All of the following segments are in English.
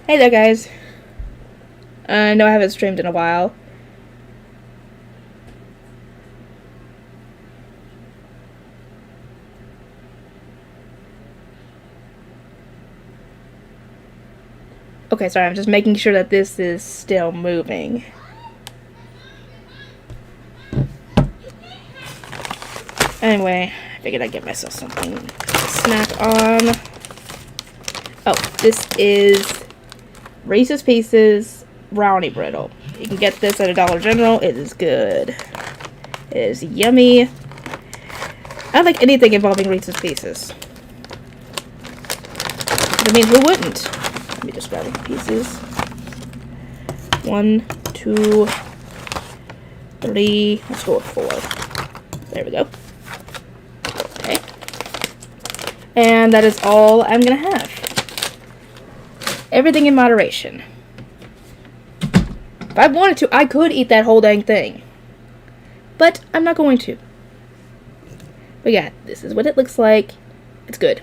Hey there, guys. I know I haven't streamed in a while. Okay, sorry, I'm just making sure that this is still moving. Anyway, I figured I'd get myself something to snack on. Oh, this is Reese's Pieces Brownie Brittle. You can get this at a Dollar General. It is good. It is yummy. I like anything involving Reese's Pieces. I mean, who wouldn't? Let me just grab the pieces. 1, 2, 3. Let's go with 4. There we go. Okay. And that is all I'm gonna have. Everything in moderation. If I wanted to, I could eat that whole dang thing. But I'm not going to. But yeah, this is what it looks like. It's good.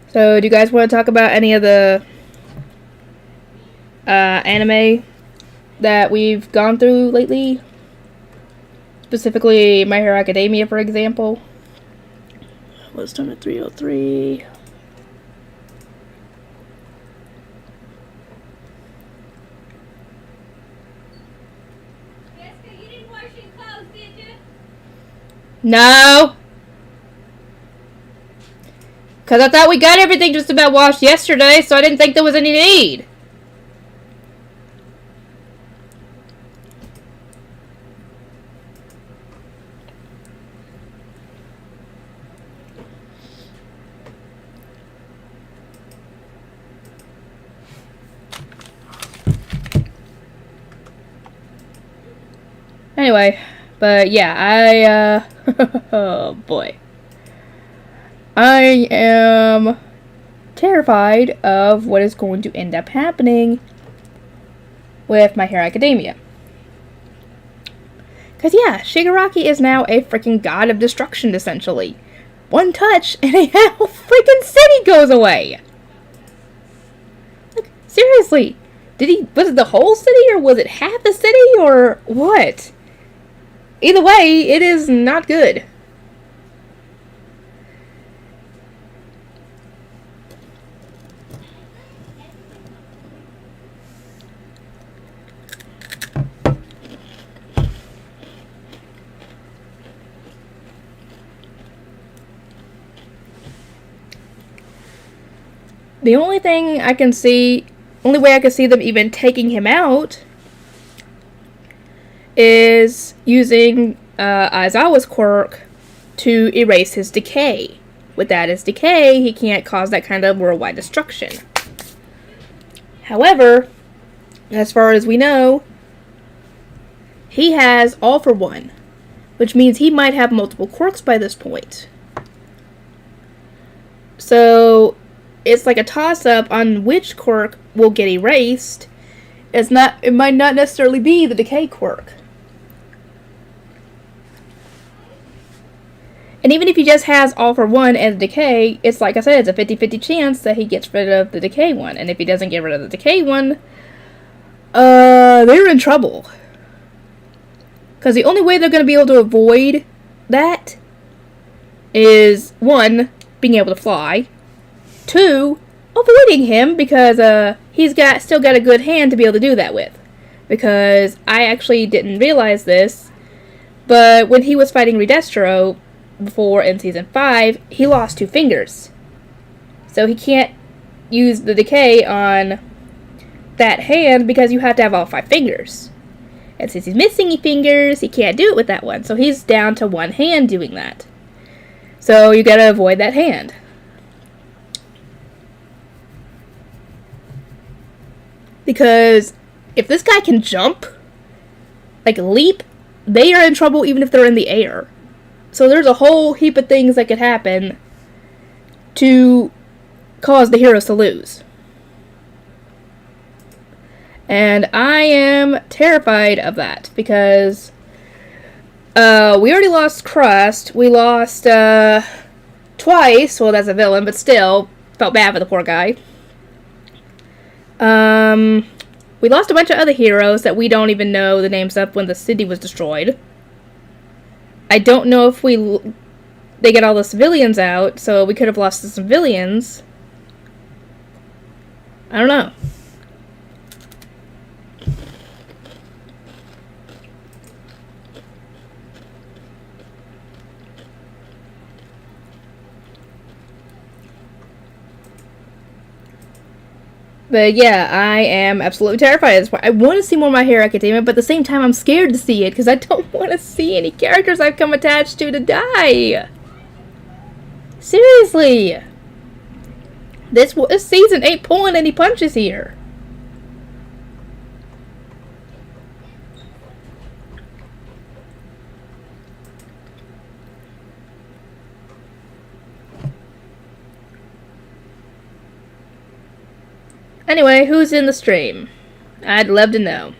So, do you guys want to talk about any of the anime that we've gone through lately? Specifically, My Hero Academia, for example. Let's turn to 303. Jessica, you didn't wash your clothes, did you? No! Because I thought we got everything just about washed yesterday, so I didn't think there was any need. Anyway, but yeah, oh boy. I am terrified of what is going to end up happening with My Hero Academia. Because yeah, Shigaraki is now a freaking god of destruction, essentially. One touch and a whole freaking city goes away! Like, seriously, was it the whole city, or was it half the city, or what? Either way, it is not good. The only way I can see them even taking him out is using Aizawa's quirk to erase his decay. Without his decay, he can't cause that kind of worldwide destruction. However, as far as we know, he has All for One, which means he might have multiple quirks by this point. So, it's like a toss-up on which quirk will get erased. It might not necessarily be the decay quirk. And even if he just has All for One and decay, it's like I said, it's a 50-50 chance that he gets rid of the decay one. And if he doesn't get rid of the decay one, they're in trouble. Because the only way they're going to be able to avoid that is, 1, being able to fly. 2, avoiding him because he's still got a good hand to be able to do that with. Because I actually didn't realize this, but when he was fighting Redestro before in Season 5, he lost 2 fingers. So he can't use the decay on that hand because you have to have all 5 fingers. And since he's missing fingers, he can't do it with that one. So he's down to 1 hand doing that. So you gotta avoid that hand. Because if this guy can jump, like leap, they are in trouble even if they're in the air. So there's a whole heap of things that could happen to cause the heroes to lose. And I am terrified of that because we already lost Crust. We lost twice. Well, that's a villain, but still felt bad for the poor guy. We lost a bunch of other heroes that we don't even know the names of when the city was destroyed. I don't know if they get all the civilians out, so we could have lost the civilians. I don't know. But yeah, I am absolutely terrified at this point. I want to see more My Hero Academia, but at the same time, I'm scared to see it because I don't want to see any characters I've come attached to die. Seriously. This season ain't pulling any punches here. Anyway, who's in the stream? I'd love to know.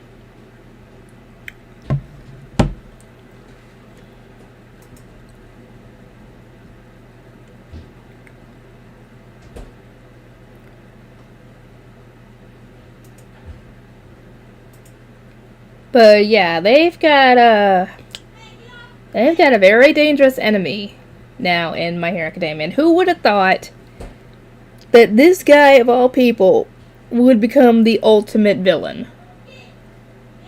But yeah, they've got a very dangerous enemy now in My Hero Academia. And who would have thought that this guy of all people would become the ultimate villain?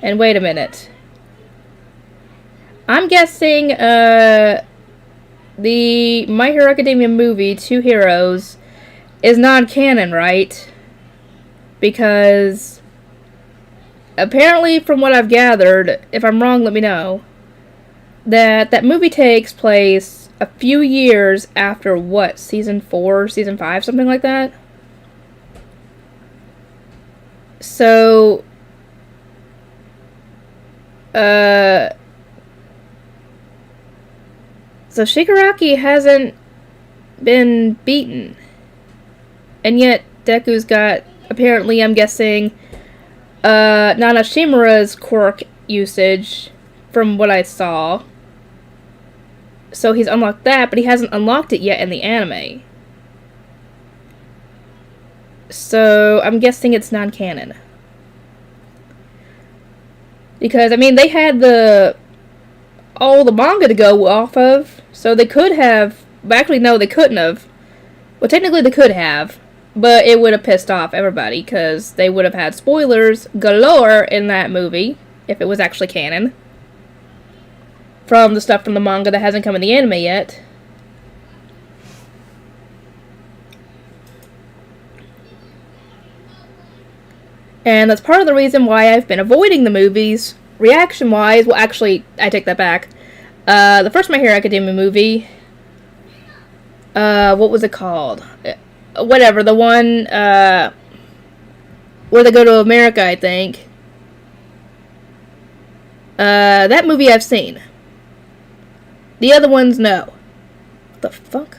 And wait a minute. I'm guessing the My Hero Academia movie, Two Heroes, is non-canon, right? Because apparently, from what I've gathered, if I'm wrong, let me know, that movie takes place a few years after, what, season 4, season 5, something like that? So, Shigaraki hasn't been beaten. And yet, Deku's got, apparently, I'm guessing, Nana Shimura's quirk usage, from what I saw. So he's unlocked that, but he hasn't unlocked it yet in the anime. So I'm guessing it's non-canon. Because, I mean, they had all the manga to go off of, so they could have, actually no, they couldn't have. Well, technically they could have, but it would have pissed off everybody, because they would have had spoilers galore in that movie, if it was actually canon, from the stuff from the manga that hasn't come in the anime yet. And that's part of the reason why I've been avoiding the movies, reaction-wise. Well, actually, I take that back. The first My Hero Academia movie, what was it called? Whatever, the one, where they go to America, I think. That movie I've seen. The other ones, no. What the fuck?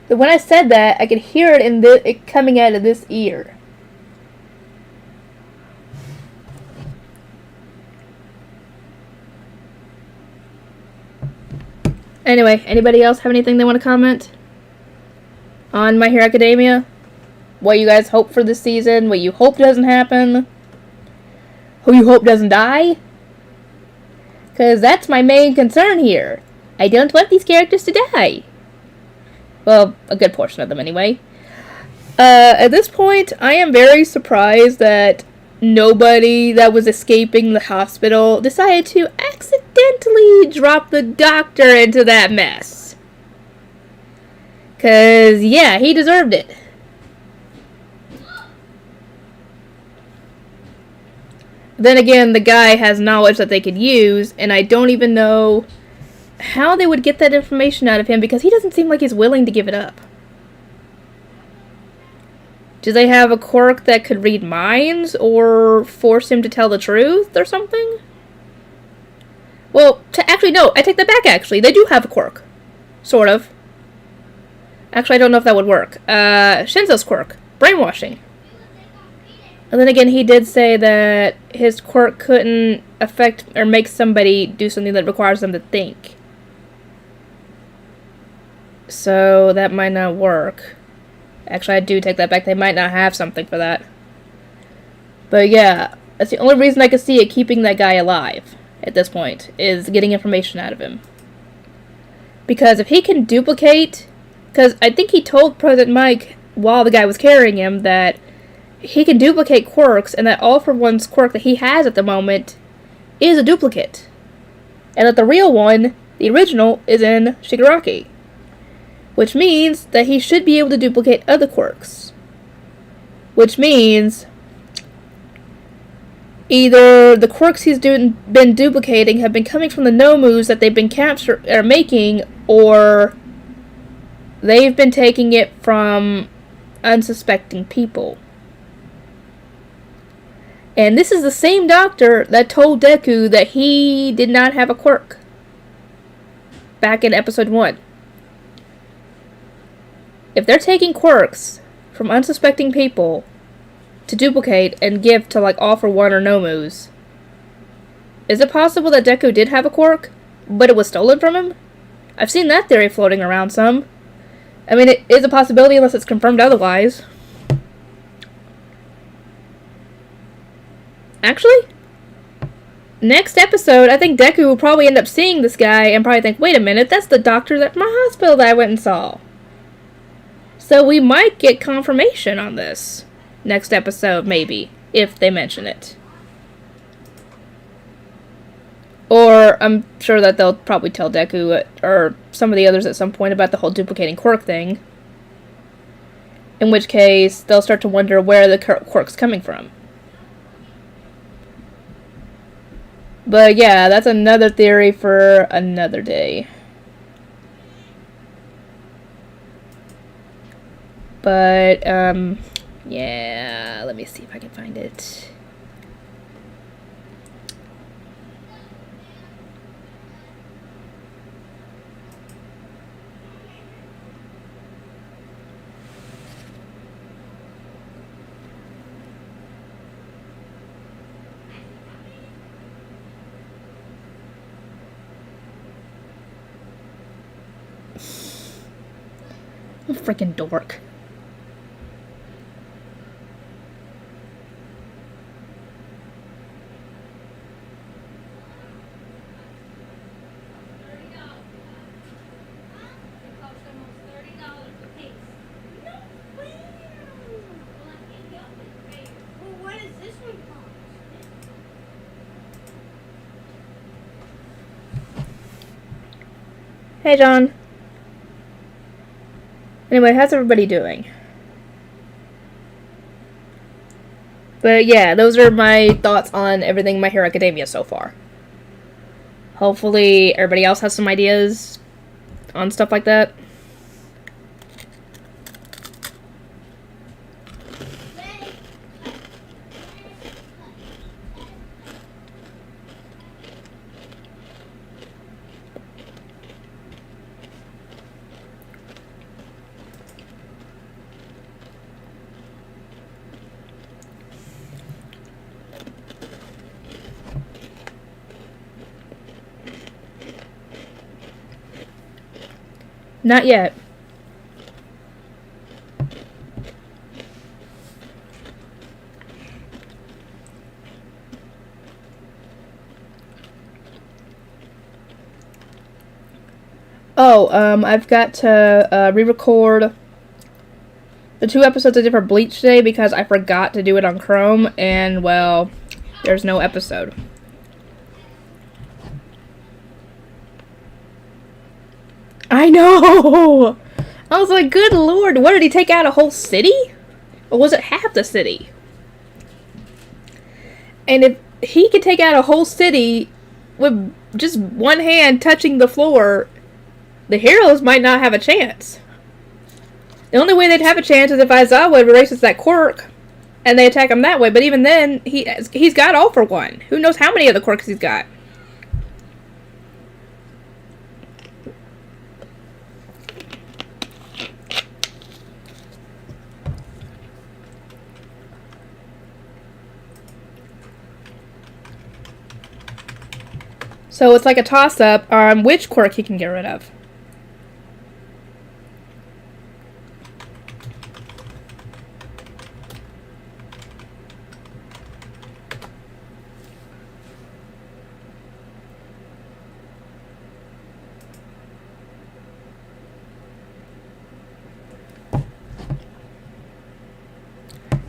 But when I said that, I could hear it it coming out of this ear. Anyway, anybody else have anything they want to comment on My Hero Academia? What you guys hope for this season? What you hope doesn't happen? Who you hope doesn't die? Because that's my main concern here. I don't want these characters to die. Well, a good portion of them anyway. At this point, I am very surprised that nobody that was escaping the hospital decided to accidentally drop the doctor into that mess. 'Cause, yeah, he deserved it. Then again, the guy has knowledge that they could use, and I don't even know how they would get that information out of him, because he doesn't seem like he's willing to give it up. Do they have a quirk that could read minds, or force him to tell the truth, or something? Well, actually, no, I take that back, actually. They do have a quirk. Sort of. Actually, I don't know if that would work. Shinzo's quirk. Brainwashing. And then again, he did say that his quirk couldn't affect or make somebody do something that requires them to think. So that might not work. Actually, I do take that back. They might not have something for that. But yeah, that's the only reason I could see it keeping that guy alive at this point, is getting information out of him. Because if he can duplicate... Because I think he told President Mike, while the guy was carrying him, that he can duplicate quirks, and that All for One's quirk that he has at the moment is a duplicate. And that the real one, the original, is in Shigaraki. Which means that he should be able to duplicate other quirks. Which means either the quirks he's been duplicating have been coming from the Nomus that they've been making, or they've been taking it from unsuspecting people. And this is the same doctor that told Deku that he did not have a quirk back in episode 1. If they're taking quirks from unsuspecting people to duplicate and give to like All for One or Nomus, is it possible that Deku did have a quirk, but it was stolen from him? I've seen that theory floating around some. I mean, it is a possibility unless it's confirmed otherwise. Actually, next episode, I think Deku will probably end up seeing this guy and probably think, wait a minute, that's the doctor at my hospital that I went and saw. So we might get confirmation on this next episode, maybe, if they mention it. Or I'm sure that they'll probably tell Deku or some of the others at some point about the whole duplicating quirk thing. In which case, they'll start to wonder where the quirk's coming from. But yeah, that's another theory for another day. But, yeah, let me see if I can find it. I'm a freaking dork. Hey, John. Anyway, how's everybody doing? But yeah, those are my thoughts on everything My Hero Academia so far. Hopefully everybody else has some ideas on stuff like that. Not yet. Oh, I've got to re-record the 2 episodes I did for Bleach today because I forgot to do it on Chrome, and, well, there's no episode. I know! I was like, good lord, what, did he take out a whole city? Or was it half the city? And if he could take out a whole city with just one hand touching the floor, the heroes might not have a chance. The only way they'd have a chance is if Aizawa erases that quirk, and they attack him that way, but even then, he's got All for One. Who knows how many of the quirks he's got? So it's like a toss-up on which quirk he can get rid of.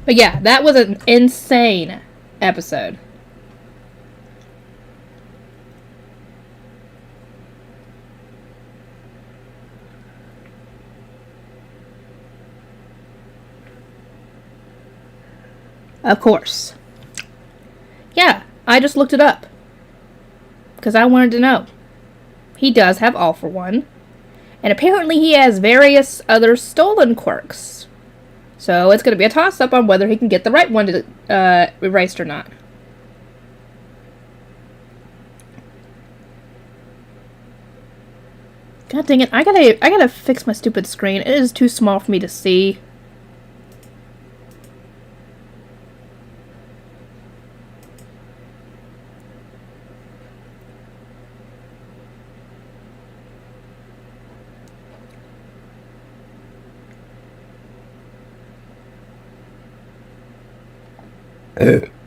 But yeah, that was an insane episode. Of course. Yeah, I just looked it up. Because I wanted to know. He does have All For One. And apparently he has various other stolen quirks. So it's going to be a toss-up on whether he can get the right one to erased or not. God dang it, I gotta fix my stupid screen. It is too small for me to see.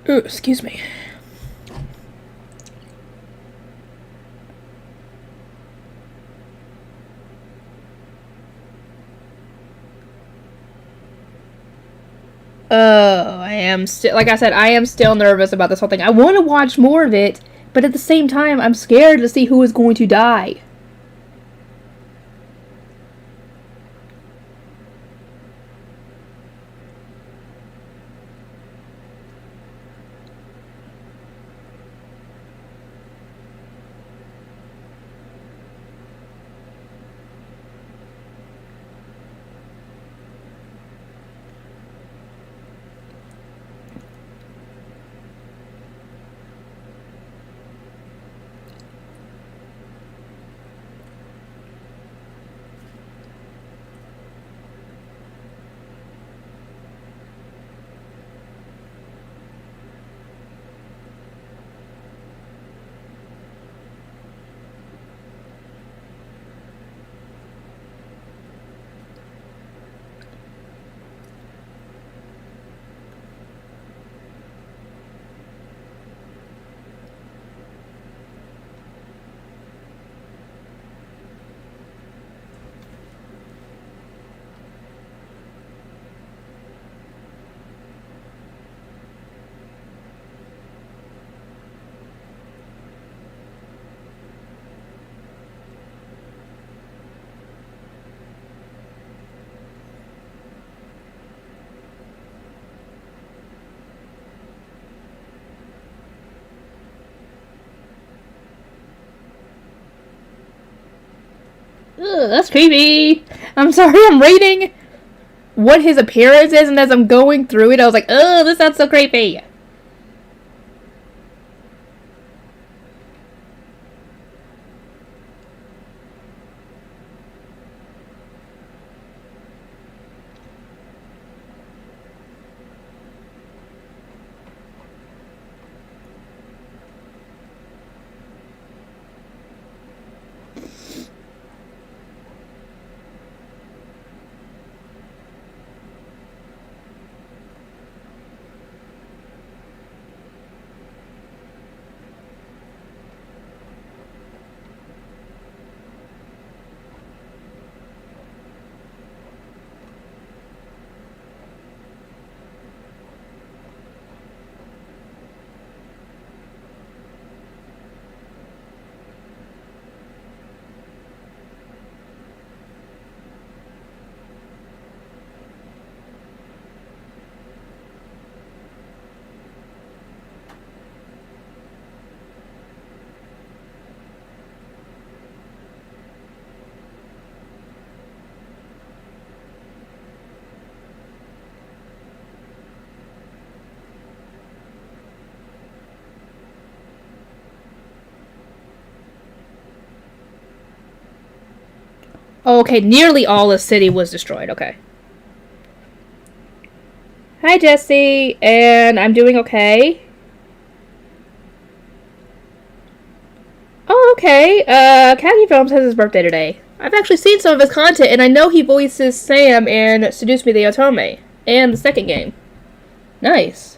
Ooh, excuse me. Oh, I am still, like I said, I am still nervous about this whole thing. I want to watch more of it, but at the same time, I'm scared to see who is going to die. Ugh, that's creepy. I'm sorry, I'm reading what his appearance is, and as I'm going through it, I was like, oh, this sounds so creepy. Oh, okay, nearly all the city was destroyed. Okay. Hi, Jesse, and I'm doing okay. okay. Kagi Films has his birthday today. I've actually seen some of his content, and I know he voices Sam in Seduce Me the Otome and the second game. Nice.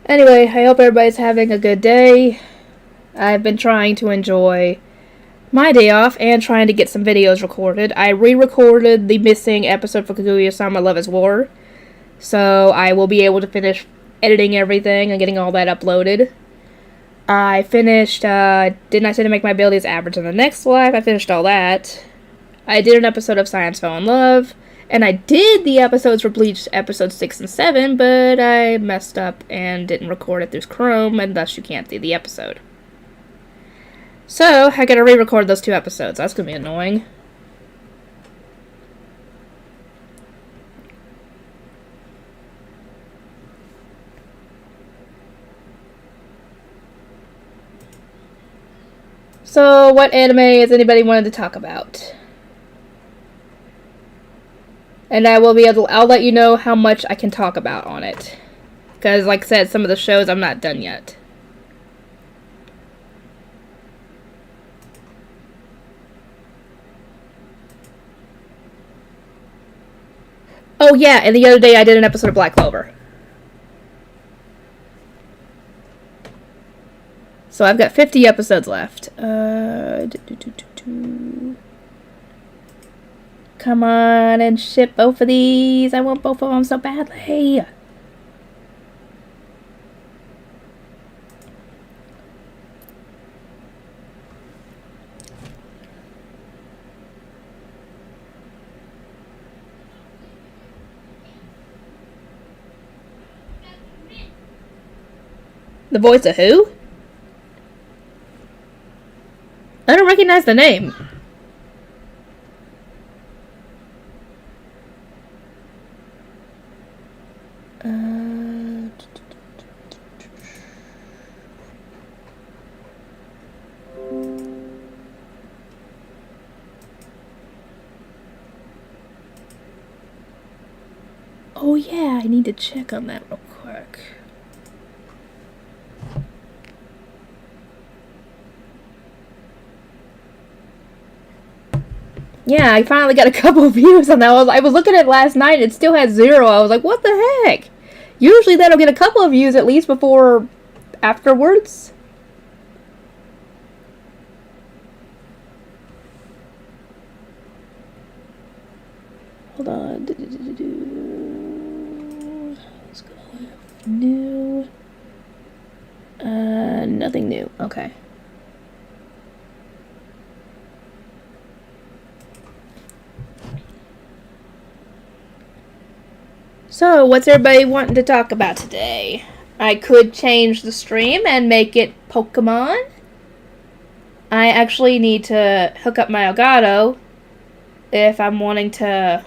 Anyway, I hope everybody's having a good day. I've been trying to enjoy my day off and trying to get some videos recorded. I re-recorded the missing episode for Kaguya-sama Love is War, so I will be able to finish editing everything and getting all that uploaded. I finished, Didn't I Say to Make My Abilities Average in the Next Life? I finished all that. I did an episode of Science Fell in Love, and I did the episodes for Bleach episodes 6 and 7, but I messed up and didn't record it through Chrome, and thus you can't see the episode. So, I gotta re-record those 2 episodes. That's gonna be annoying. So, what anime has anybody wanted to talk about? And I'll let you know how much I can talk about on it. Because, like I said, some of the shows I'm not done yet. Oh yeah, and the other day I did an episode of Black Clover. So I've got 50 episodes left. Come on and ship both of these. I want both of them so badly. The voice of who? I don't recognize the name. Oh yeah, I need to check on that real quick. Yeah, I finally got a couple of views on that. I was looking at it last night, it still had 0. I was like, what the heck? Usually that'll get a couple of views at least before afterwards. Hold on. Let's go with new. Nothing new. Okay. So, what's everybody wanting to talk about today? I could change the stream and make it Pokemon. I actually need to hook up my Elgato if I'm wanting to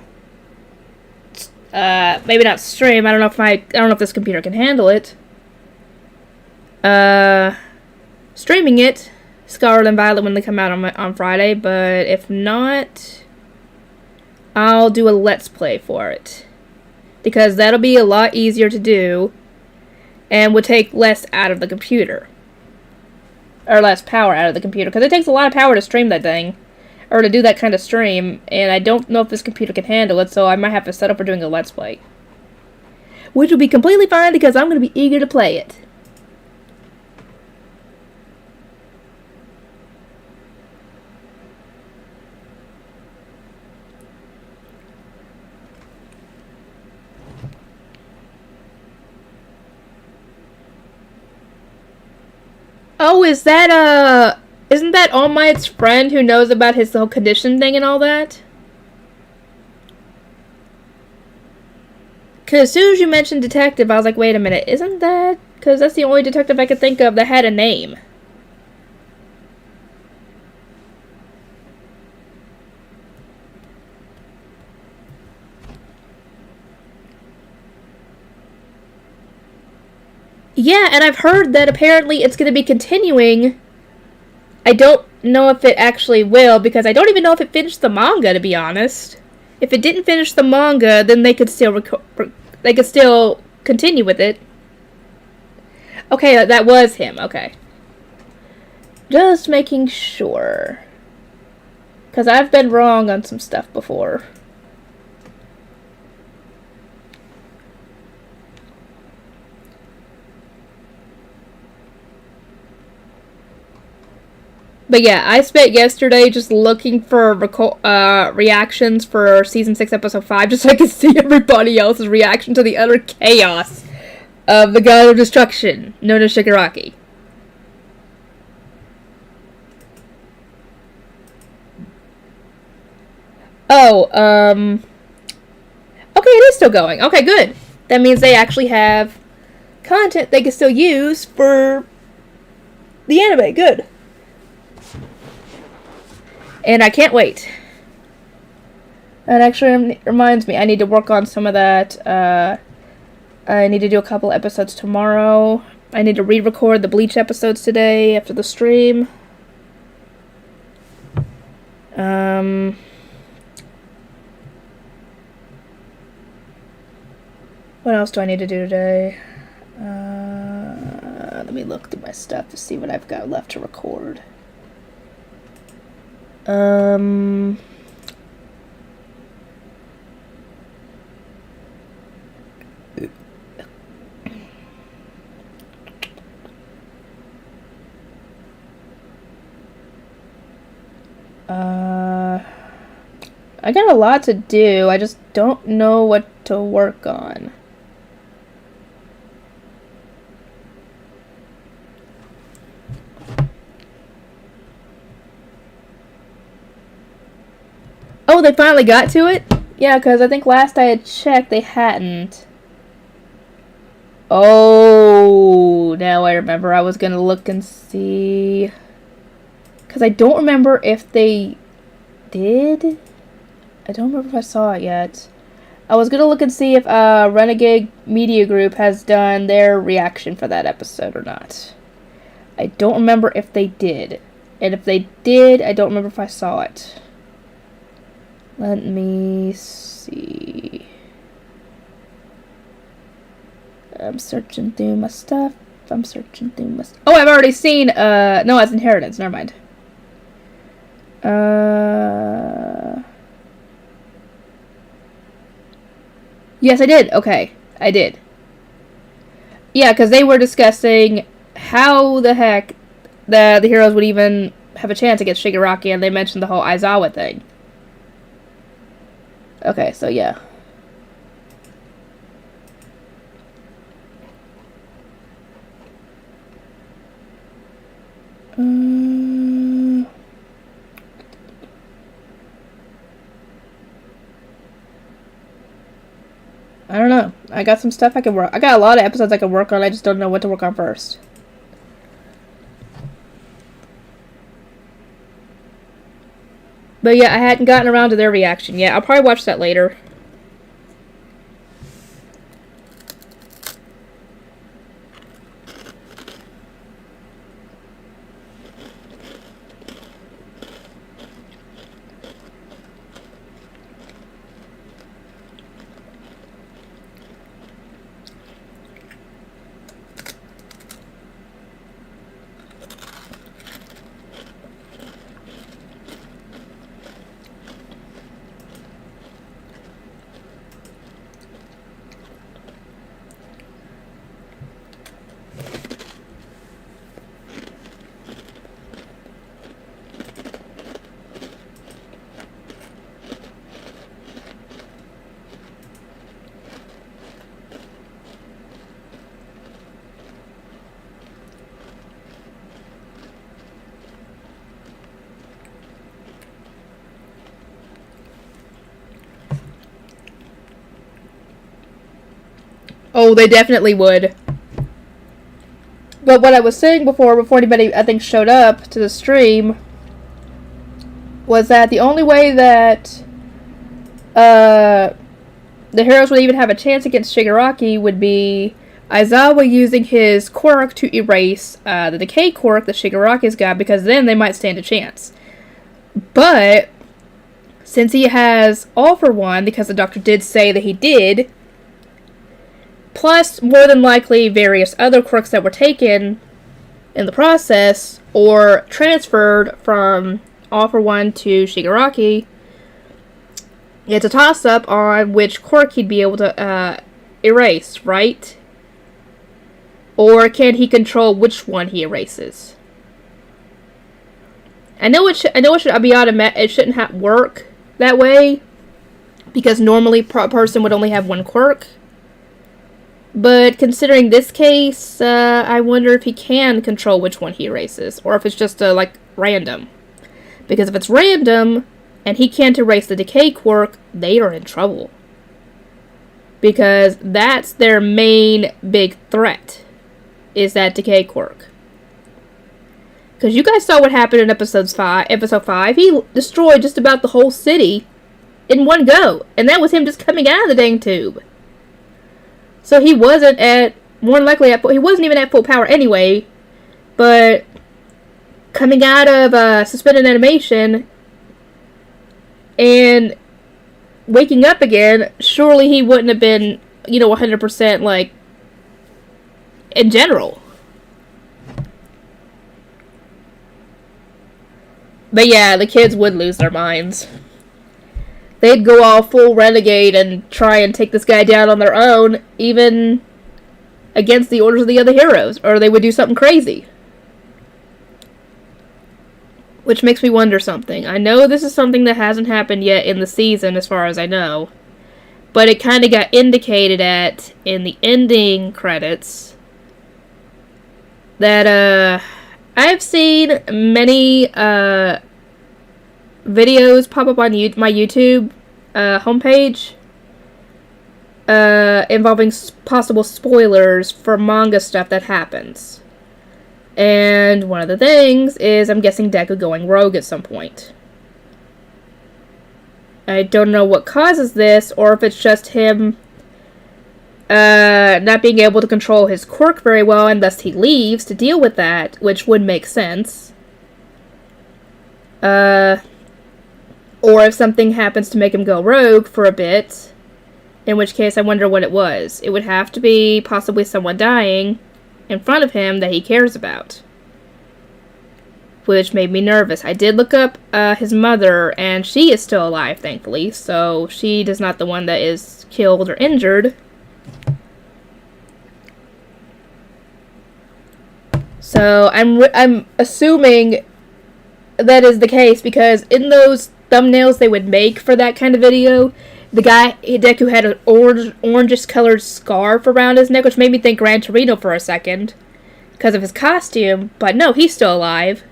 maybe not stream. I don't know if this computer can handle it. Streaming it, Scarlet and Violet when they come out on Friday, but if not, I'll do a Let's Play for it. Because that'll be a lot easier to do and would take less out of the computer. Or less power out of the computer. Because it takes a lot of power to stream that thing. Or to do that kind of stream. And I don't know if this computer can handle it, so I might have to set up for doing a Let's Play. Which will be completely fine because I'm going to be eager to play it. Oh, is that, isn't that All Might's friend who knows about his whole condition thing and all that? Because as soon as you mentioned detective, I was like, wait a minute, isn't that... Because that's the only detective I could think of that had a name. Yeah, and I've heard that apparently it's going to be continuing. I don't know if it actually will, because I don't even know if it finished the manga, to be honest. If it didn't finish the manga, then they could still continue with it. Okay, that was him. Okay. Just making sure. Because I've been wrong on some stuff before. But yeah, I spent yesterday just looking for reactions for Season 6, Episode 5, just so I could see everybody else's reaction to the utter chaos of the God of Destruction, known as Shigaraki. Oh, okay, it is still going. Okay, good. That means they actually have content they can still use for the anime. Good. And I can't wait. That actually reminds me, I need to work on some of that. I need to do a couple episodes tomorrow. I need to re-record the Bleach episodes today after the stream. What else do I need to do today? Let me look through my stuff to see what I've got left to record. I got a lot to do. I just don't know what to work on. Oh, they finally got to it? Yeah, because I think last I had checked, they hadn't. Oh, now I remember. I was going to look and see. Because I don't remember if they did. I don't remember if I saw it yet. I was going to look and see if Renegade Media Group has done their reaction for that episode or not. I don't remember if they did. And if they did, I don't remember if I saw it. Let me see. I'm searching through my stuff. Oh, I've already seen, no, it's Inheritance. Never mind. Yes, I did. Okay, I did. Yeah, because they were discussing how the heck the heroes would even have a chance against Shigaraki, and they mentioned the whole Aizawa thing. Okay, so yeah. I don't know. I got some stuff I can work. I got a lot of episodes I can work on. I just don't know what to work on first. But yeah, I hadn't gotten around to their reaction yet. I'll probably watch that later. Oh, they definitely would. But what I was saying before anybody, I think, showed up to the stream, was that the only way that the heroes would even have a chance against Shigaraki would be Aizawa using his quirk to erase the decay quirk that Shigaraki's got, because then they might stand a chance. But since he has All for One, because the doctor did say that he did, plus more than likely various other quirks that were taken in the process or transferred from All for One to Shigaraki, it's a toss-up on which quirk he'd be able to erase, right? Or can he control which one he erases? I know it should be automatic. It shouldn't work that way, because normally a person would only have one quirk. But considering this case, I wonder if he can control which one he erases, or if it's just random. Because if it's random and he can't erase the decay quirk, they are in trouble. Because that's their main big threat, is that decay quirk. Because you guys saw what happened in episode 5. He destroyed just about the whole city in one go. And that was him just coming out of the dang tube. So he wasn't he wasn't even at full power anyway. But coming out of suspended animation and waking up again, surely he wouldn't have been, 100% in general. But yeah, the kids would lose their minds. They'd go all full renegade and try and take this guy down on their own, even against the orders of the other heroes, or they would do something crazy. Which makes me wonder something. I know this is something that hasn't happened yet in the season, as far as I know, but it kind of got indicated in the ending credits that, I've seen many videos pop up on my YouTube homepage involving possible spoilers for manga stuff that happens. And one of the things is, I'm guessing Deku going rogue at some point. I don't know what causes this, or if it's just him not being able to control his quirk very well, and thus he leaves to deal with that, which would make sense. Or if something happens to make him go rogue for a bit, in which case I wonder what it was. It would have to be possibly someone dying in front of him that he cares about. Which made me nervous. I did look up his mother, and she is still alive, thankfully, so she is not the one that is killed or injured. So I'm assuming that is the case, because in those thumbnails they would make for that kind of video, the guy, Deku, had an orangish colored scarf around his neck, which made me think Gran Torino for a second, because of his costume, but no, he's still alive.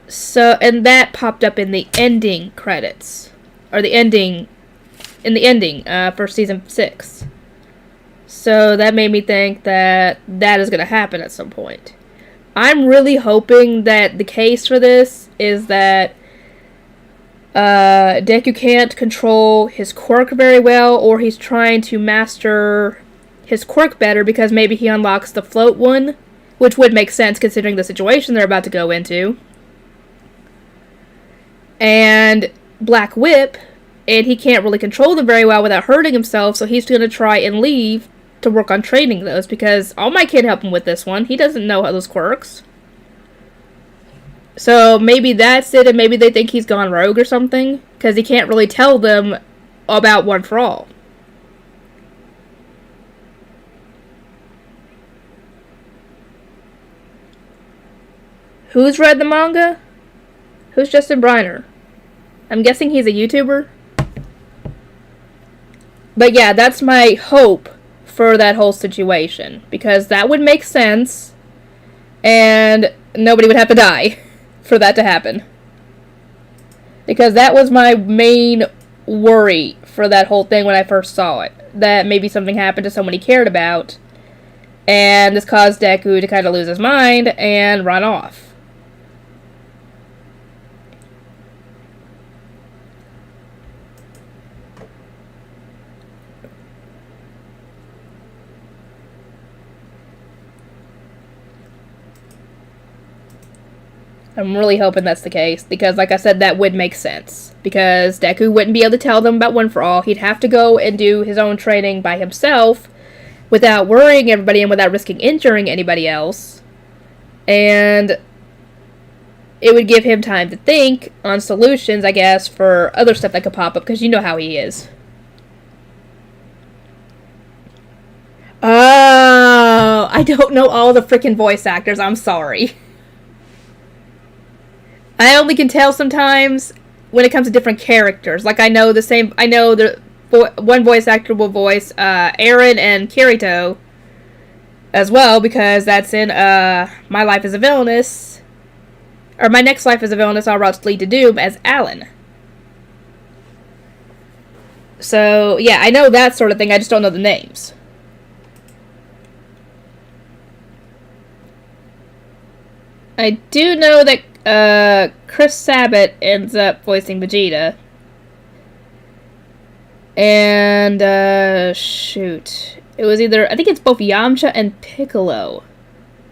So, and that popped up in the ending credits, or in the ending for season 6. So that made me think that is going to happen at some point. I'm really hoping that the case for this is that Deku can't control his quirk very well, or he's trying to master his quirk better because maybe he unlocks the float one, which would make sense considering the situation they're about to go into. And Black Whip, and he can't really control them very well without hurting himself, so he's going to try and leave to work on training those, because All Might can't help him with this one. He doesn't know how those quirks. So maybe that's it, and maybe they think he's gone rogue or something, because he can't really tell them about One for All. Who's read the manga? Who's Justin Briner? I'm guessing he's a YouTuber. But yeah, that's my hope for that whole situation, because that would make sense, and nobody would have to die for that to happen. Because that was my main worry for that whole thing when I first saw it. that maybe something happened to someone he cared about, and this caused Deku to kind of lose his mind and run off. I'm really hoping that's the case, because like I said, that would make sense. Because Deku wouldn't be able to tell them about One For All. He'd have to go and do his own training by himself without worrying everybody and without risking injuring anybody else. And it would give him time to think on solutions, I guess, for other stuff that could pop up, because you know how he is. Oh, I don't know all the freaking voice actors, I'm sorry. I only can tell sometimes when it comes to different characters. Like, I know the one voice actor will voice Eren and Kirito as well, because that's in My Life as a Villainess, or My Next Life as a Villainess, All Routes Lead to Doom, as Alan. So, yeah, I know that sort of thing, I just don't know the names. I do know that Chris Sabat ends up voicing Vegeta. And, shoot. It was either, I think it's both Yamcha and Piccolo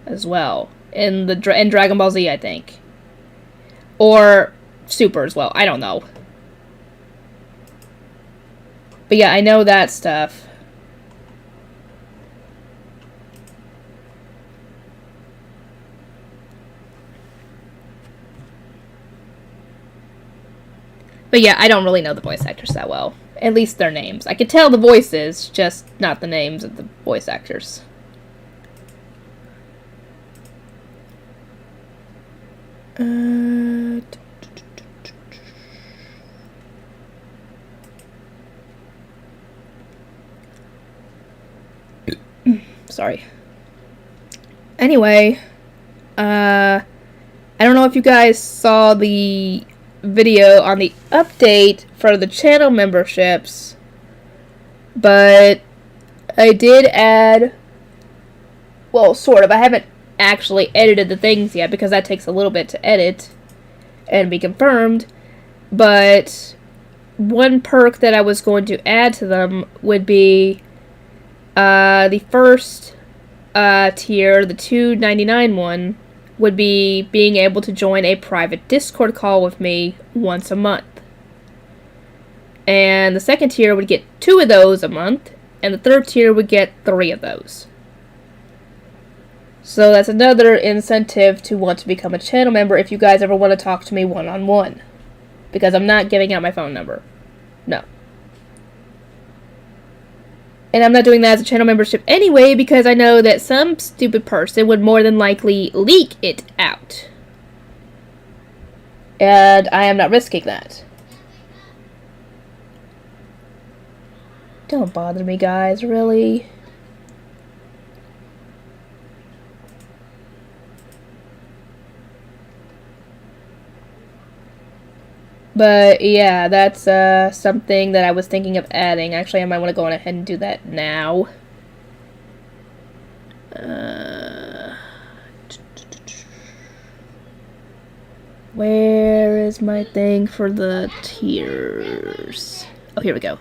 as well. In Dragon Ball Z, I think. Or Super as well, I don't know. But yeah, I know that stuff. But yeah, I don't really know the voice actors that well. At least their names. I could tell the voices, just not the names of the voice actors. Sorry. Anyway, I don't know if you guys saw the video on the update for the channel memberships, but I did add, well, sort of. I haven't actually edited the things yet, because that takes a little bit to edit and be confirmed, but one perk that I was going to add to them would be the first tier, the $2.99 one, would be being able to join a private Discord call with me once a month. And the second tier would get 2 of those a month, and the third tier would get 3 of those. So that's another incentive to want to become a channel member if you guys ever want to talk to me one-on-one. Because I'm not giving out my phone number. No. And I'm not doing that as a channel membership anyway, because I know that some stupid person would more than likely leak it out. And I am not risking that. Don't bother me, guys, really. But yeah, that's something that I was thinking of adding. Actually, I might want to go on ahead and do that now. Where is my thing for the tiers? Oh, here we go.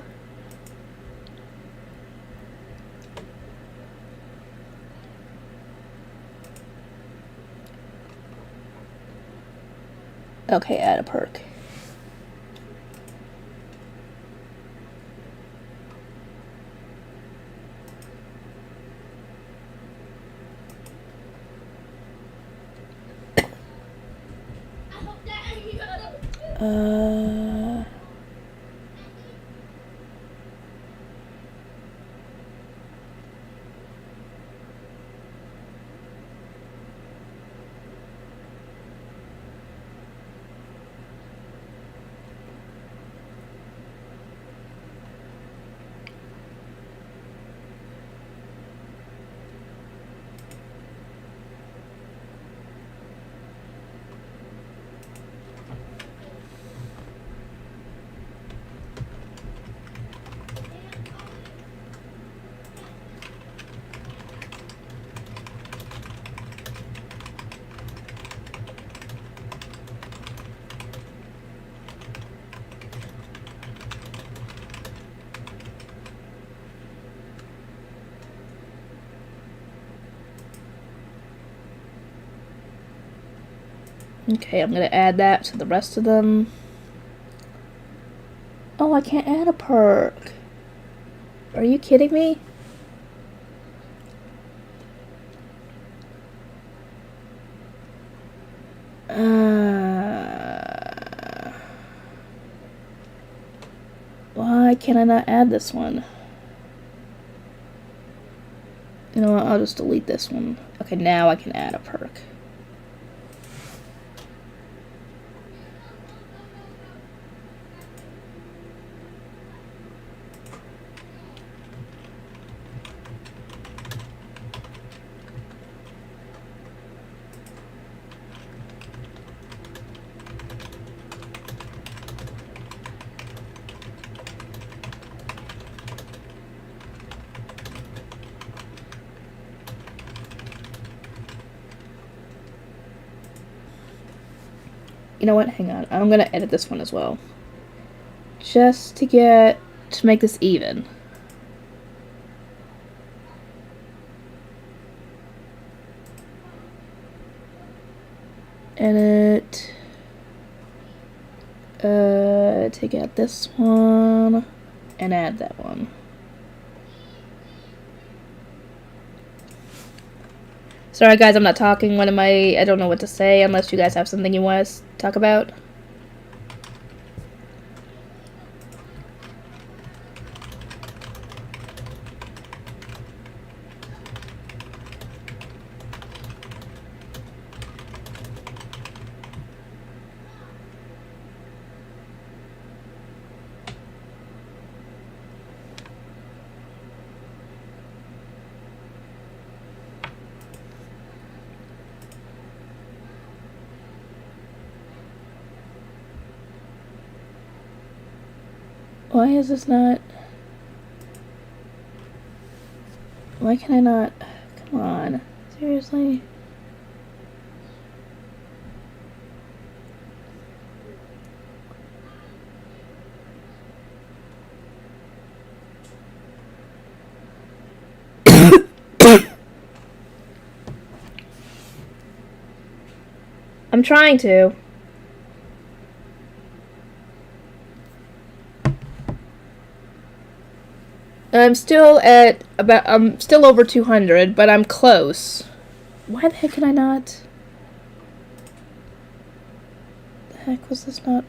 Okay, add a perk. Okay, I'm gonna add that to the rest of them. Oh, I can't add a perk. Are you kidding me? Why can I not add this one? You know what, I'll just delete this one. Okay, now I can add a perk. You know what? Hang on. I'm gonna edit this one as well. Just to make this even. Edit. Take out this one and add that one. Sorry guys, I'm not talking. I don't know what to say unless you guys have something you want to talk about. Why is this not... Why can I not... Come on. Seriously? I'm trying to. I'm still over 200, but I'm close. Why the heck can I not? The heck was this not?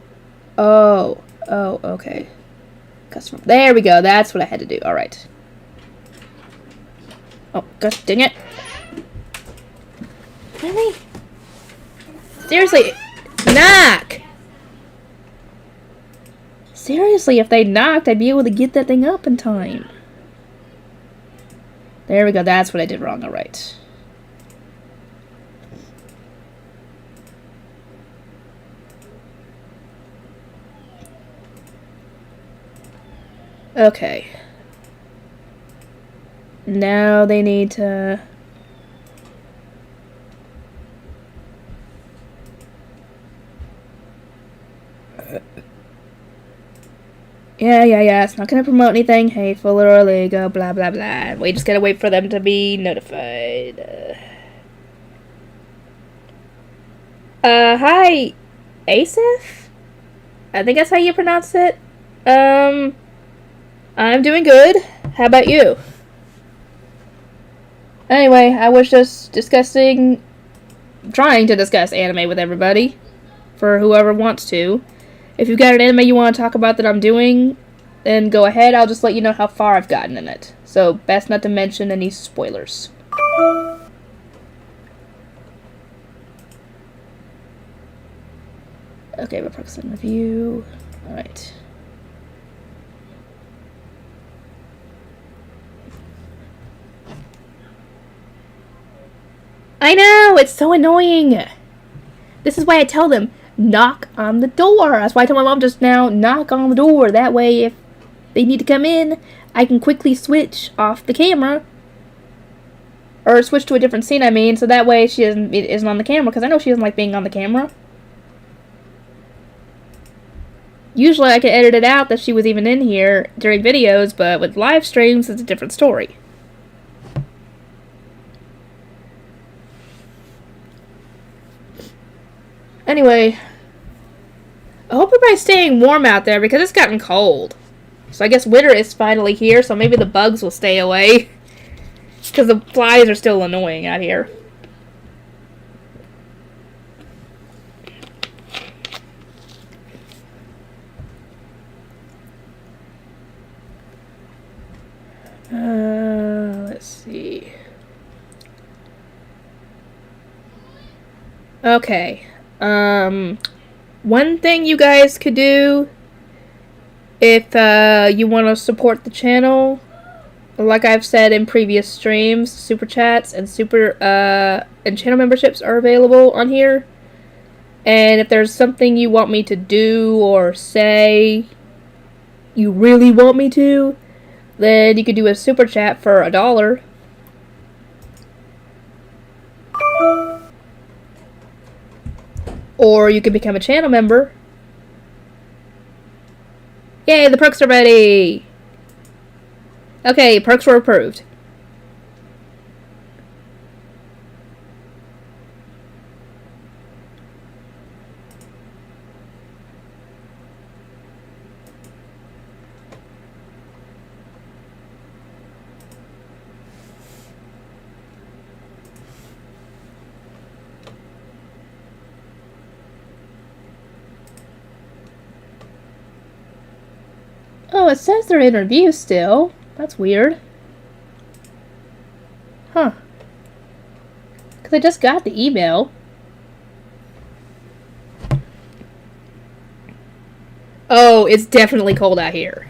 Oh, okay. Customer. There we go. That's what I had to do. All right. Oh, gosh, dang it. Really? Seriously, knock! Seriously, if they knocked, I'd be able to get that thing up in time. There we go, that's what I did wrong, alright. Okay. Now they need to... Yeah, it's not gonna promote anything hateful or illegal, blah, blah, blah. We just gotta wait for them to be notified. Hi, Asif? I think that's how you pronounce it. I'm doing good. How about you? Anyway, I was just trying to discuss anime with everybody, for whoever wants to. If you've got an anime you want to talk about that I'm doing, then go ahead. I'll just let you know how far I've gotten in it. So, best not to mention any spoilers. Okay, we're practicing review. Alright. I know! It's so annoying! This is why I tell them, knock on the door. That's why I told my mom just now, knock on the door. That way, if they need to come in, I can quickly switch off the camera. Or switch to a different scene, I mean, so that way she isn't on the camera, because I know she doesn't like being on the camera. Usually I can edit it out that she was even in here during videos, but with live streams, it's a different story. Anyway, I hope everybody's staying warm out there because it's gotten cold. So I guess winter is finally here, so maybe the bugs will stay away. Because the flies are still annoying out here. Let's see. Okay. One thing you guys could do if you want to support the channel, like I've said in previous streams, super chats and and channel memberships are available on here. And if there's something you want me to do or say, you really want me to, then you could do a super chat for $1. Or you can become a channel member. Yay, the perks are ready! Okay, perks were approved. Oh, it says they're in review still. That's weird. Huh. Because I just got the email. Oh, it's definitely cold out here.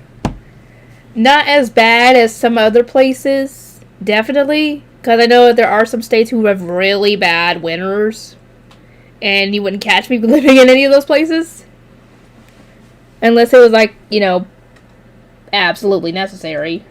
Not as bad as some other places. Definitely. Because I know there are some states who have really bad winters. And you wouldn't catch me living in any of those places. Unless it was like, you know, absolutely necessary.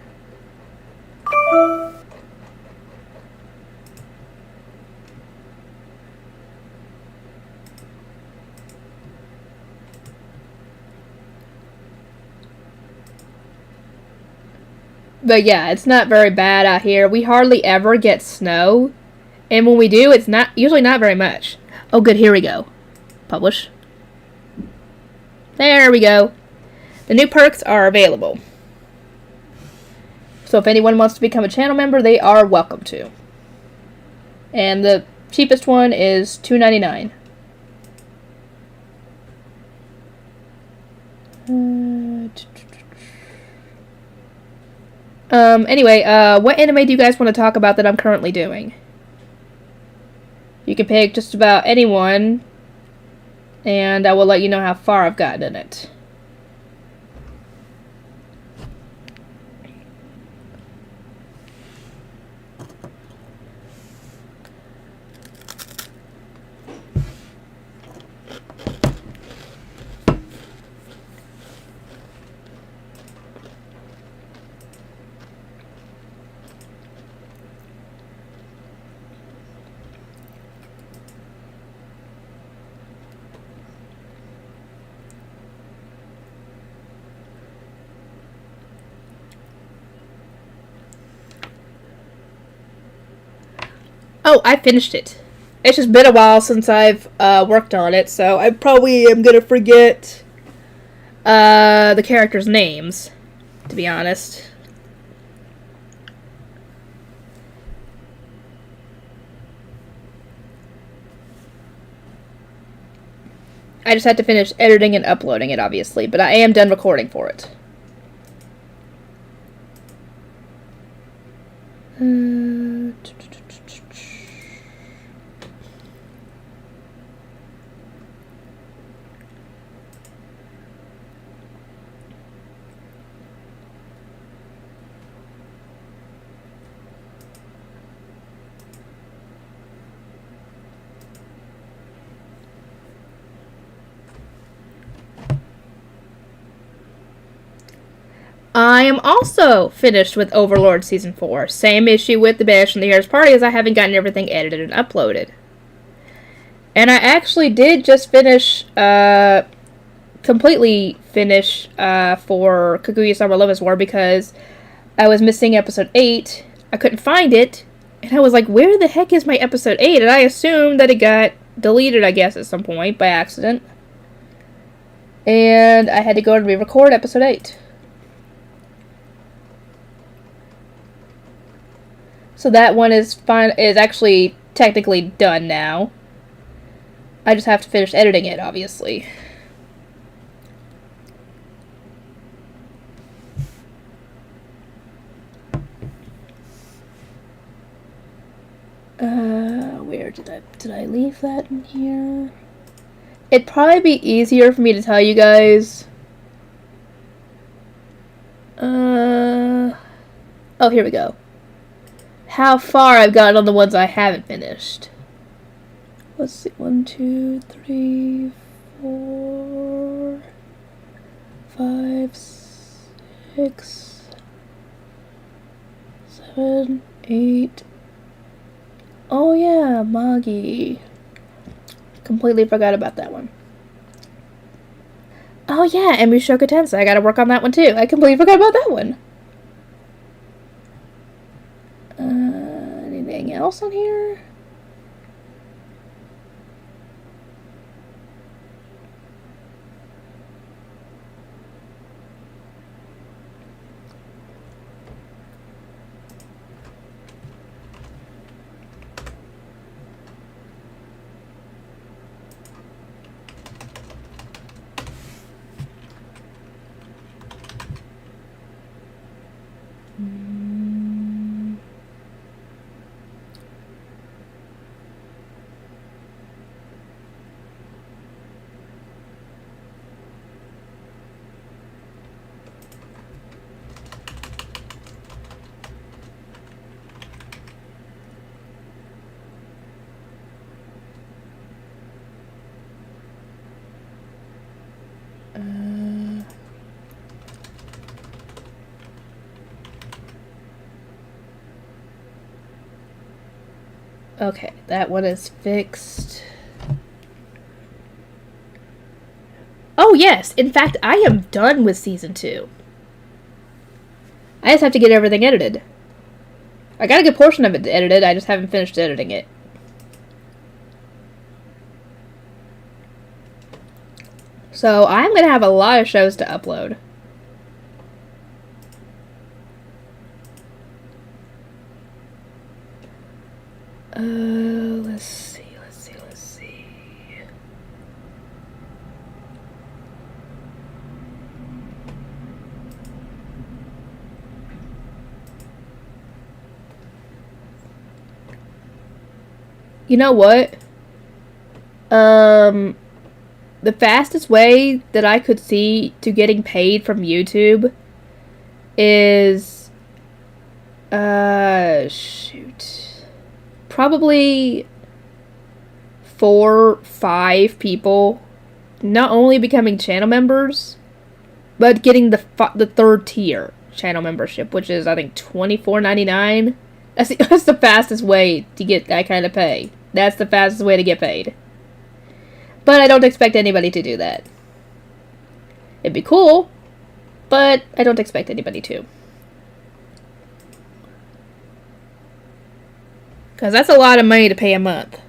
But yeah, it's not very bad out here. We hardly ever get snow. And when we do, it's usually not very much. Oh good, here we go. Publish. There we go. The new perks are available. So if anyone wants to become a channel member, they are welcome to. And the cheapest one is $2.99. Anyway, what anime do you guys want to talk about that I'm currently doing? You can pick just about anyone, and I will let you know how far I've gotten in it. Oh, I finished it. It's just been a while since I've worked on it, so I probably am gonna forget the characters' names, to be honest. I just had to finish editing and uploading it, obviously, but I am done recording for it. I am also finished with Overlord Season 4. Same issue with the Banished from the Hero's Party, as I haven't gotten everything edited and uploaded. And I actually did just finish, completely finish, for Kaguya-sama Love is War, because I was missing episode 8. I couldn't find it, and I was like, where the heck is my episode 8? And I assumed that it got deleted, I guess, at some point by accident. And I had to go and re-record episode 8. So that one is actually technically done now. I just have to finish editing it, obviously. Where did I leave that in here? It'd probably be easier for me to tell you guys. Oh, here we go. How far I've gotten on the ones I haven't finished. Let's see, 1, 2, 3, 4, 5, 6, 7, 8. Oh yeah, Magi. Completely forgot about that one. Oh yeah, and Mushoku Tensei. I gotta work on that one too. I completely forgot about that one. Anything else on here? Okay, that one is fixed. Oh yes, in fact, I am done with season 2. I just have to get everything edited. I got a good portion of it edited, I just haven't finished editing it. So I'm gonna have a lot of shows to upload. Let's see. You know what? The fastest way that I could see to getting paid from YouTube is, probably 4, 5 people not only becoming channel members, but getting the 3rd tier channel membership, which is, I think, $24.99. That's the fastest way to get that kind of pay. That's the fastest way to get paid. But I don't expect anybody to do that. It'd be cool, but I don't expect anybody to. Because that's a lot of money to pay a month.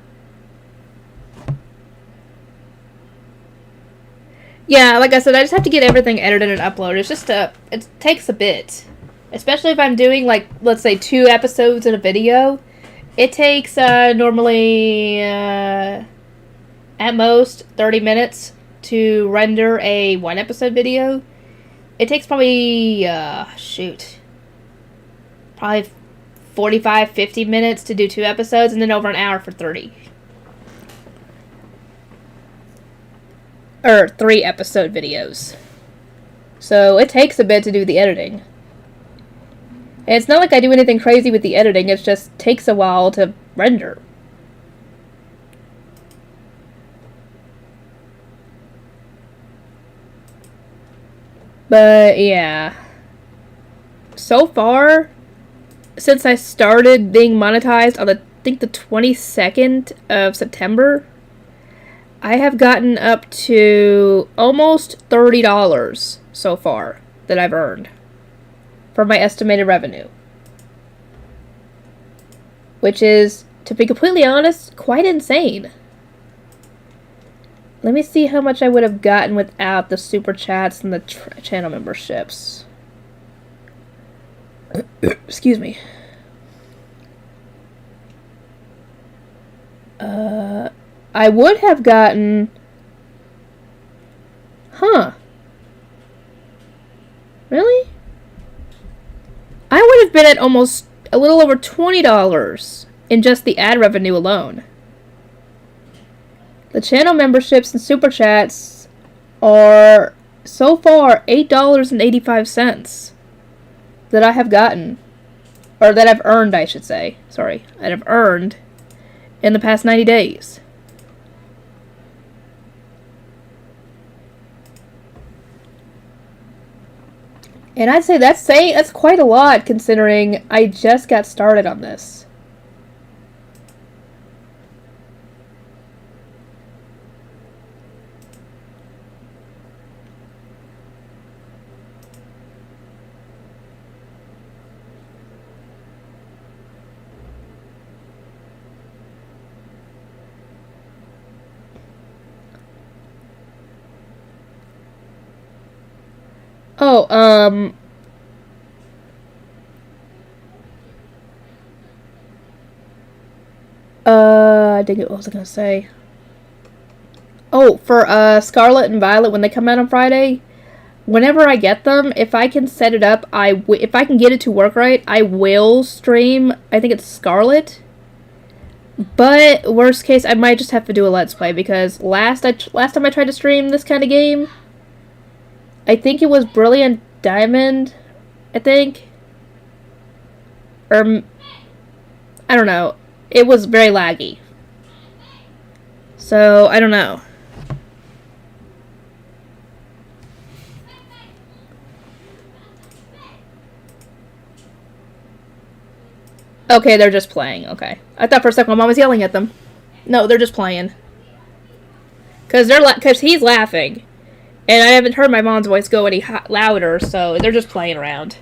Yeah, like I said, I just have to get everything edited and uploaded. It takes a bit. Especially if I'm doing, like, let's say 2 episodes in a video. It takes, normally, at most 30 minutes to render a 1 episode video. It takes probably, probably 45, 50 minutes to do 2 episodes, and then over an hour for 30. Or 3 episode videos. So it takes a bit to do the editing. And it's not like I do anything crazy with the editing, it just takes a while to render. But yeah. So far, since I started being monetized on I think the 22nd of September, I have gotten up to almost $30 so far that I've earned for my estimated revenue. Which is, to be completely honest, quite insane. Let me see how much I would have gotten without the super chats and the channel memberships. Excuse me. I would have gotten... Huh. Really? I would have been at almost a little over $20 in just the ad revenue alone. The channel memberships and super chats are so far $8.85 that I have gotten. Or that I've earned, I should say. Sorry. That I've earned in the past 90 days. And I'd say that's quite a lot considering I just got started on this. Oh, dang it, what was I gonna say? Oh, for, Scarlet and Violet, when they come out on Friday, whenever I get them, if I can set it up, if I can get it to work right, I will stream, I think it's Scarlet. But, worst case, I might just have to do a Let's Play, because last time I tried to stream this kind of game, I think it was Brilliant Diamond, I think. Or, I don't know. It was very laggy. So, I don't know. Okay, they're just playing. Okay. I thought for a second my mom was yelling at them. No, they're just playing. Because he's laughing. And I haven't heard my mom's voice go any louder, so they're just playing around.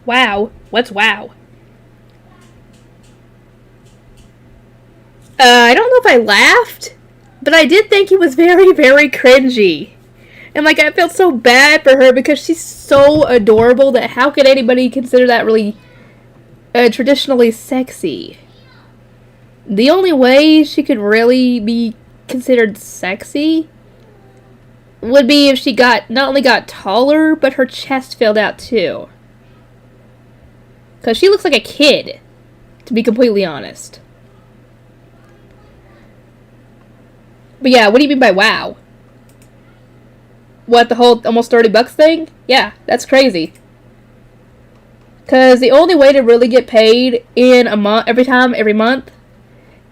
Wow. What's wow? I don't know if I laughed, but I did think he was very, very cringy. And, like, I felt so bad for her because she's so adorable that how could anybody consider that really traditionally sexy? The only way she could really be considered sexy would be if she not only got taller, but her chest filled out too. Because she looks like a kid, to be completely honest. But yeah, what do you mean by wow? What, the whole almost $30 thing? Yeah, that's crazy. Because the only way to really get paid in a month, every month,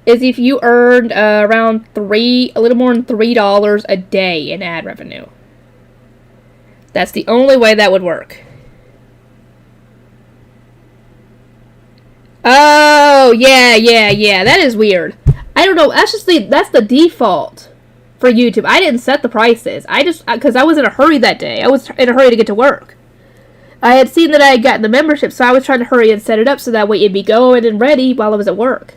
is if you earned around a little more than $3 a day in ad revenue. That's the only way that would work. Oh, yeah, that is weird. I don't know, that's the default for YouTube. I didn't set the prices. Because I was in a hurry that day. I was in a hurry to get to work. I had seen that I had gotten the membership, so I was trying to hurry and set it up so that way it'd be going and ready while I was at work.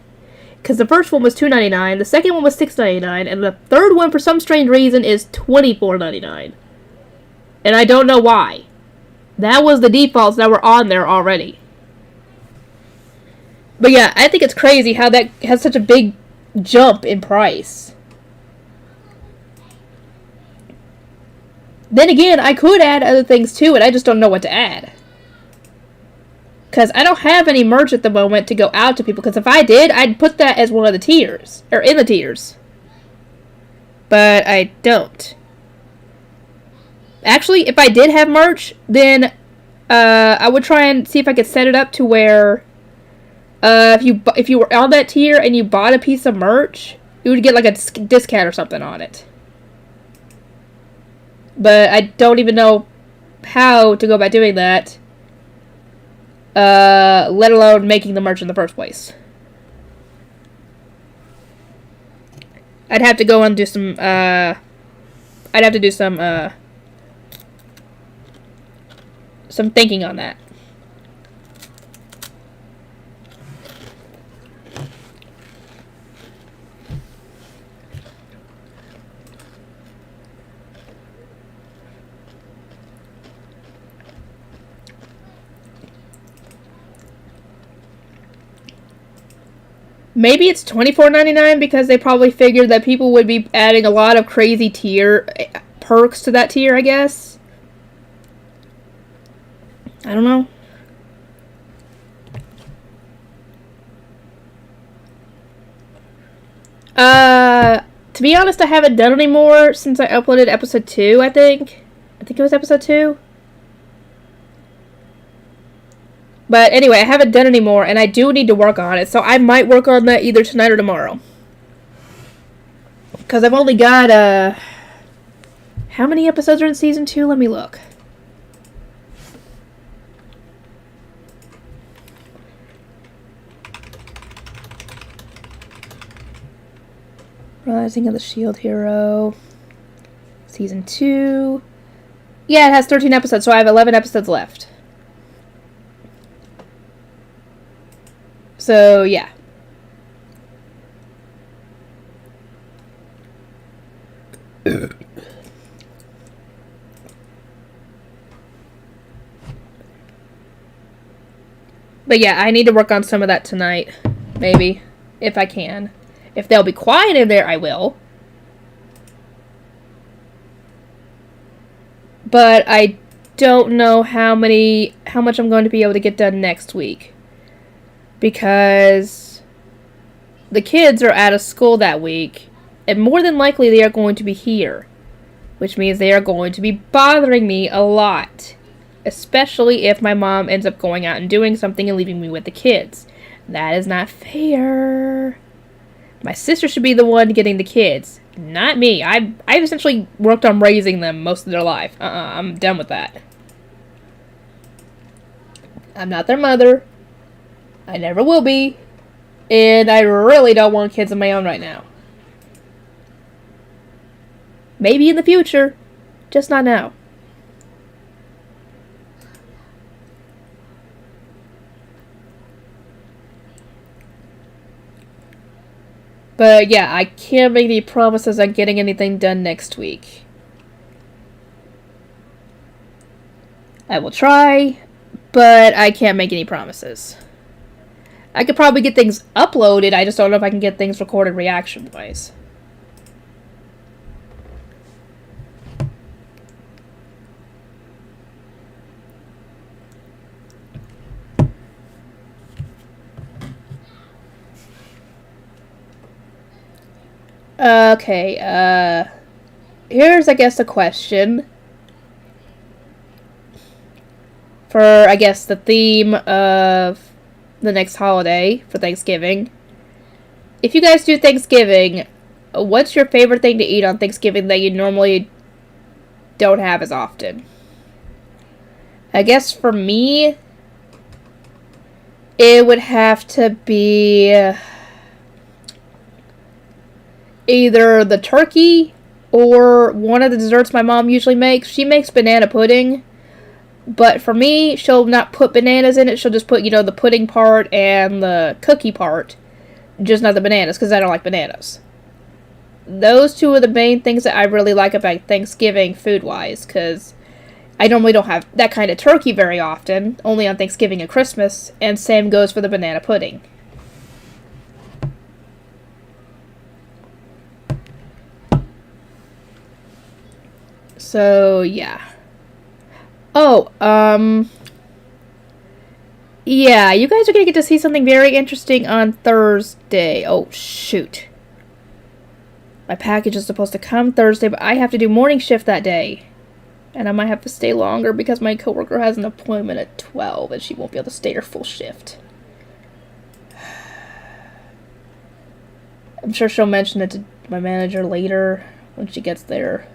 Because the first one was $2.99, the second one was $6.99, and the third one, for some strange reason, is $24.99. And I don't know why. That was the defaults that were on there already. But yeah, I think it's crazy how that has such a big jump in price. Then again, I could add other things to it, I just don't know what to add. Because I don't have any merch at the moment to go out to people, because if I did, I'd put that as one of the tiers, or in the tiers. But I don't. Actually, if I did have merch, then I would try and see if I could set it up to where if you were on that tier and you bought a piece of merch, you would get like a discount or something on it. But I don't even know how to go about doing that, let alone making the merch in the first place. I'd have to go and do some, I'd have to do some thinking on that. Maybe it's $24.99 because they probably figured that people would be adding a lot of crazy tier perks to that tier, I guess. I don't know. To be honest, I haven't done any more since I uploaded episode 2, I think. I think it was episode 2. But anyway, I haven't done any more, and I do need to work on it, so I might work on that either tonight or tomorrow. Because I've only got, how many episodes are in season 2? Let me look. Rising of the Shield Hero. Season 2. Yeah, it has 13 episodes, so I have 11 episodes left. So, yeah. But yeah, I need to work on some of that tonight. Maybe. If I can. If they'll be quiet in there, I will. But I don't know how much I'm going to be able to get done next week. Because the kids are out of school that week, and more than likely they are going to be here, which means they are going to be bothering me a lot, especially if my mom ends up going out and doing something and leaving me with the kids. That is not fair. My sister should be the one getting the kids, not me. I've essentially worked on raising them most of their life. I'm done with that. I'm not their mother. I never will be. And I really don't want kids of my own right now. Maybe in the future. Just not now. But yeah, I can't make any promises on getting anything done next week. I will try, but I can't make any promises. I could probably get things uploaded, I just don't know if I can get things recorded reaction-wise. Okay, here's, I guess, a question. For, I guess, the theme of the next holiday for Thanksgiving. If you guys do Thanksgiving, what's your favorite thing to eat on Thanksgiving that you normally don't have as often? I guess for me, it would have to be either the turkey or one of the desserts my mom usually makes. She makes banana pudding. But for me, she'll not put bananas in it. She'll just put, the pudding part and the cookie part. Just not the bananas, because I don't like bananas. Those two are the main things that I really like about Thanksgiving food-wise, because I normally don't have that kind of turkey very often, only on Thanksgiving and Christmas, and same goes for the banana pudding. So, yeah. Oh, yeah, you guys are gonna get to see something very interesting on Thursday. Oh, shoot. My package is supposed to come Thursday, but I have to do morning shift that day. And I might have to stay longer because my coworker has an appointment at 12 and she won't be able to stay her full shift. I'm sure she'll mention it to my manager later when she gets there.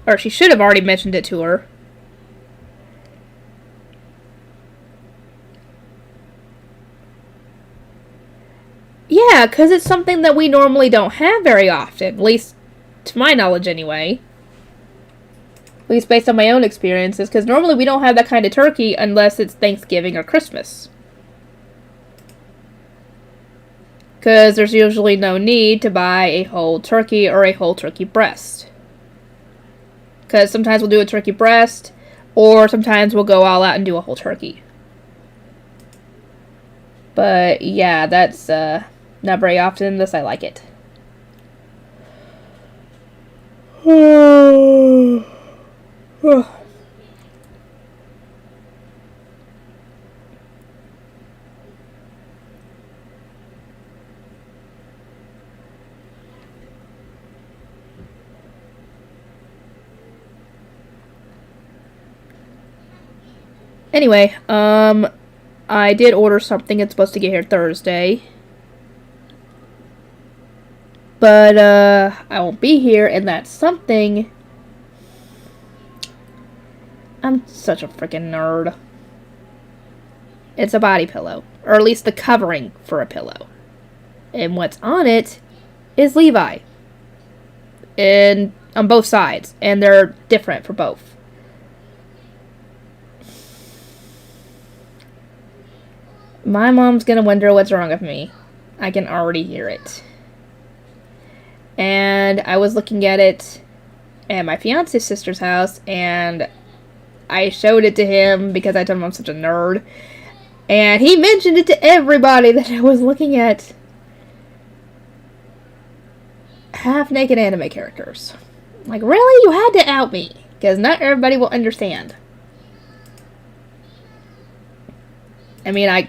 Or she should have already mentioned it to her. Yeah, Yeah, because it's something that we normally don't have very often. At least, to my knowledge anyway. At least based on my own experiences. Because normally we don't have that kind of turkey unless it's Thanksgiving or Christmas. Because there's usually no need to buy a whole turkey or a whole turkey breast. Because sometimes we'll do a turkey breast, or sometimes we'll go all out and do a whole turkey. But yeah, that's not very often unless I like it. Anyway, I did order something. It's supposed to get here Thursday. But, I won't be here, and that something... I'm such a freaking nerd. It's a body pillow. Or at least the covering for a pillow. And what's on it is Levi. And on both sides. And they're different for both. My mom's gonna wonder what's wrong with me. I can already hear it. And I was looking at it at my fiance's sister's house, and I showed it to him because I told him I'm such a nerd. And he mentioned it to everybody that I was looking at half-naked anime characters. Like, really? You had to out me. Because not everybody will understand. I mean,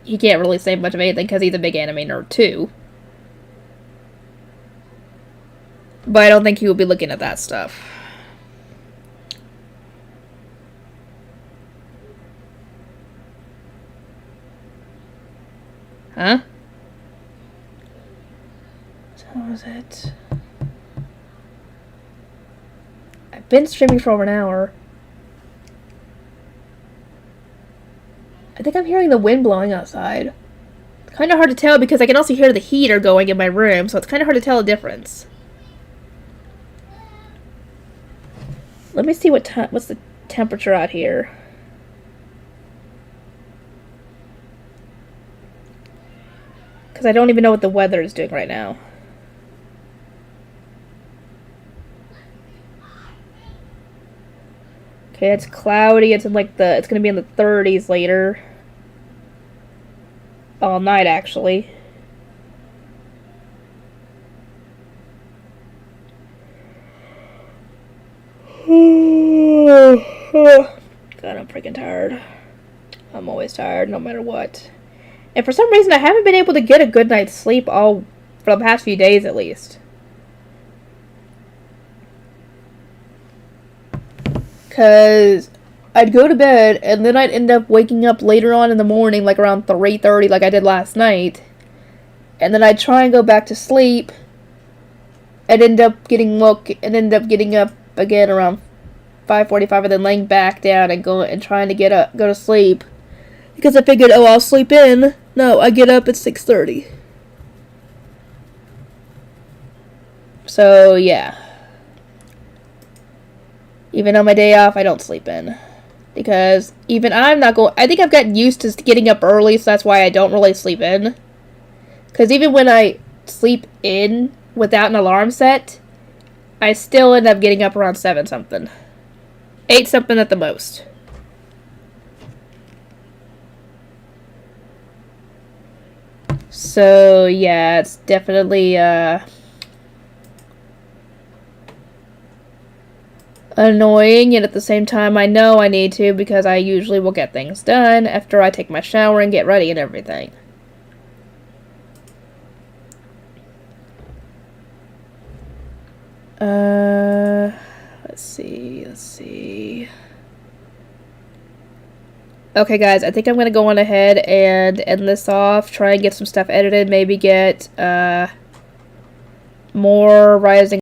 he can't really say much of anything because he's a big anime nerd too. But I don't think he will be looking at that stuff. Huh? So what was it? I've been streaming for over an hour. I think I'm hearing the wind blowing outside. It's kind of hard to tell because I can also hear the heater going in my room, so it's kind of hard to tell the difference. Let me see what's the temperature out here. Because I don't even know what the weather is doing right now. Okay, it's cloudy. It's in it's gonna be in the 30s later. All night, actually. God, I'm freaking tired. I'm always tired, no matter what. And for some reason, I haven't been able to get a good night's sleep for the past few days, at least. Because I'd go to bed, and then I'd end up waking up later on in the morning, like around 3:30, like I did last night. And then I'd try and go back to sleep. I'd end up getting up again around 5:45, and then laying back down and trying to go to sleep. Because I figured, oh, I'll sleep in. No, I get up at 6:30. So, yeah. Even on my day off, I don't sleep in. Because even I think I've gotten used to getting up early, so that's why I don't really sleep in. Because even when I sleep in without an alarm set, I still end up getting up around 7 something. 8 something at the most. So, yeah, it's definitely, annoying, and at the same time, I know I need to because I usually will get things done after I take my shower and get ready and everything. Let's see. Okay, guys, I think I'm gonna go on ahead and end this off, try and get some stuff edited, maybe get, more Rising